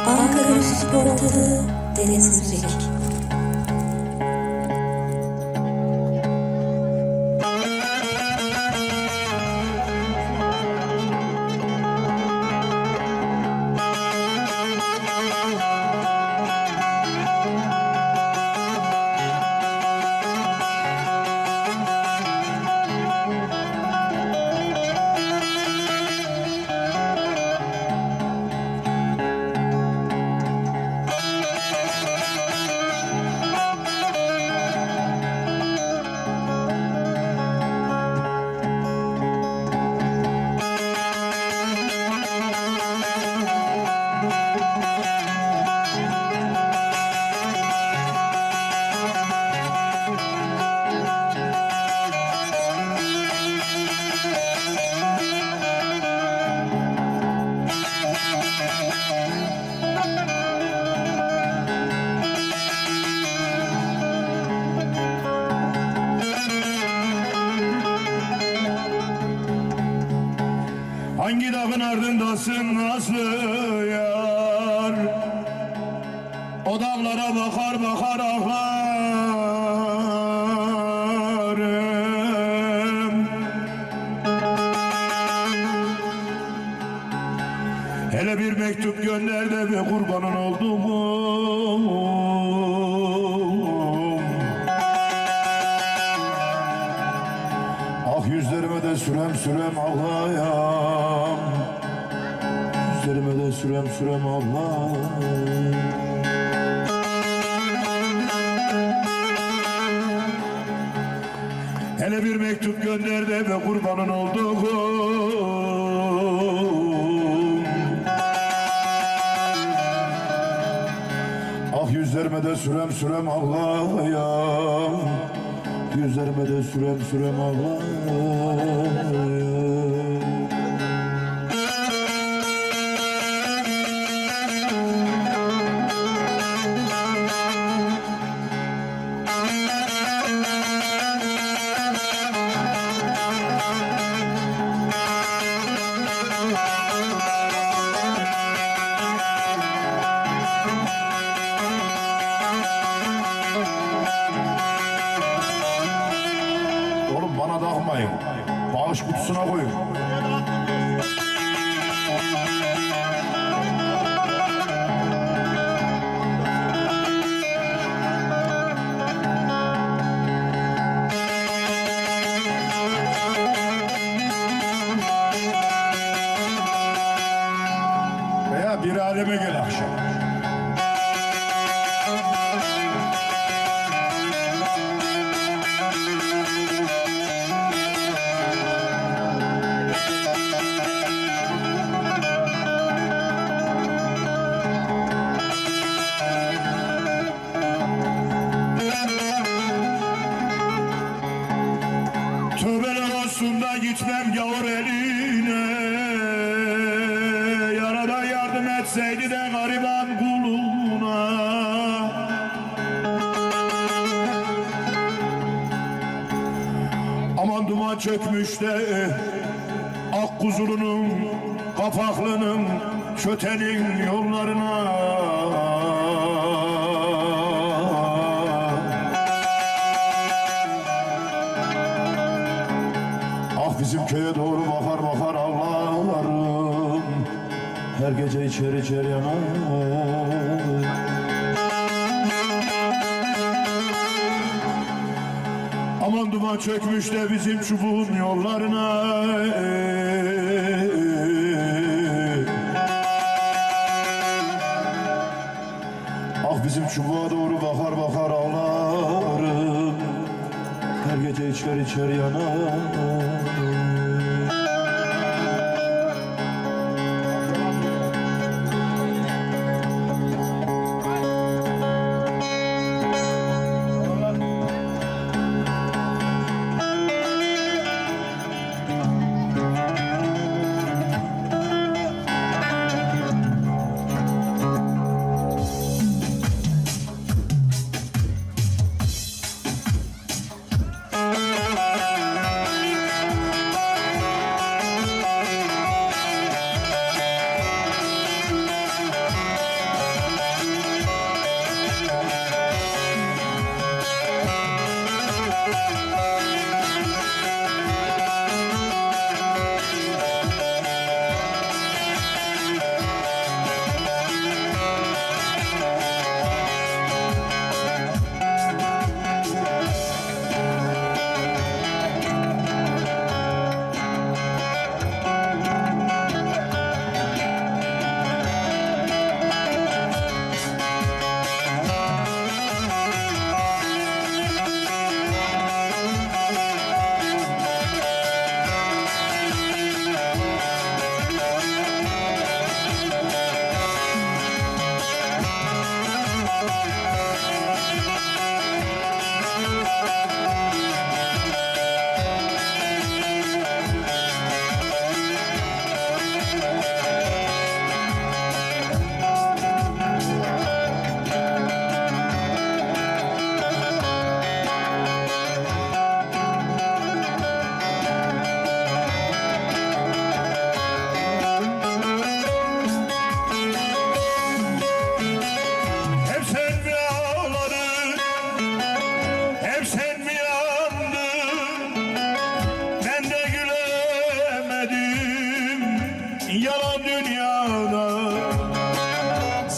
Ankara Müzik Portalı Deniz Müzik. Hangi dağın ardındasın Nazlı yar? O dağlara bakar bakar ağlarım. Hele bir mektup gönder de bir kurbanın olduğum. Ah yüzlerime de sürem sürem ağlayam. Yüzlerime de sürem sürem ağlayam. Hele bir mektup gönder de be kurbanın olduğum. Ah yüzlerime de sürem sürem ağlayam. Yüzlerime de sürem sürem ağlayam. Oğlum bana takmayın. Bağış kutusuna koyun. Veya bir aleme gel akşam. Tövbeler olsun da gitmem gavur eline. Yaradan yardım etseydi de gariban kuluna. Aman duman çökmüş de ak kuzulunun, kafaklının, çötenin yollarına. Bizim köye doğru bakar bakar ağlarım. Her gece içer içer yanar. Aman duman çökmüş de bizim çubuğun yollarına. Ah bizim çubuğa doğru bakar bakar ağlarım. Her gece içer içer yanar.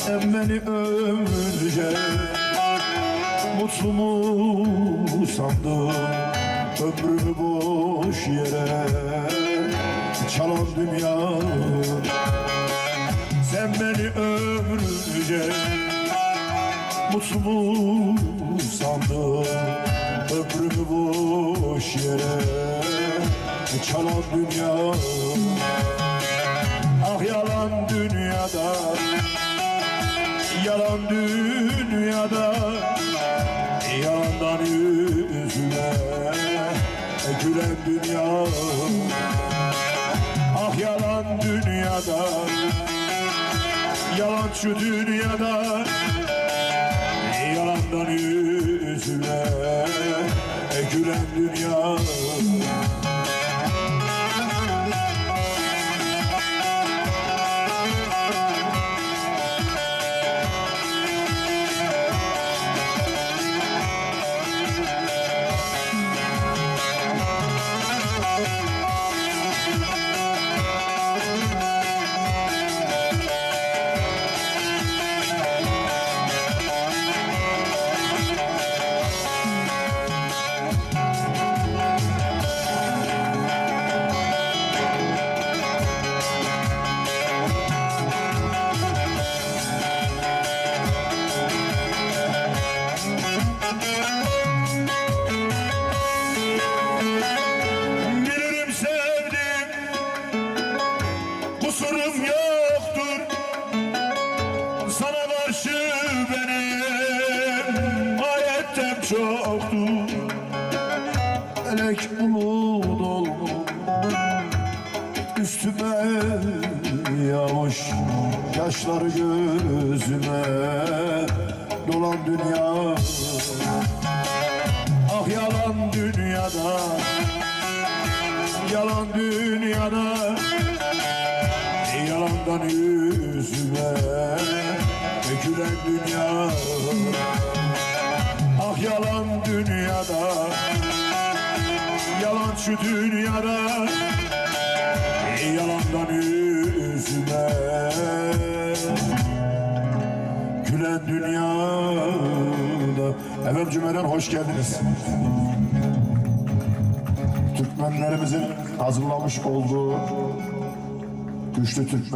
Sen beni ömrünce mutlu mu sandın? Ömrümü boş yere çalan dünya. Sen beni ömrünce mutlu mu sandın? Ömrümü boş yere çalan dünya. Ah yalan dünyada, yalan dünyada, yalandan yüzüme gülen dünya. Ah yalan dünyada, yalan şu dünyada, yalandan yüzüme gülen dünya. Kusurum yoktur sana karşı benim, ayetten çoktur. Melek umut olmuş üstüme yağmış, yaşlar gözüme dolan dünya. Ah yalan dünyada, yalan dünyada, yalandan yüzüme gülen dünya. Ah yalan dünyada, yalan şu dünyada, yalandan yüzüme gülen dünyada. Efendim cümleden hoş geldiniz. Türkmenlerimizin hazırlamış olduğu Güçlü Türkmen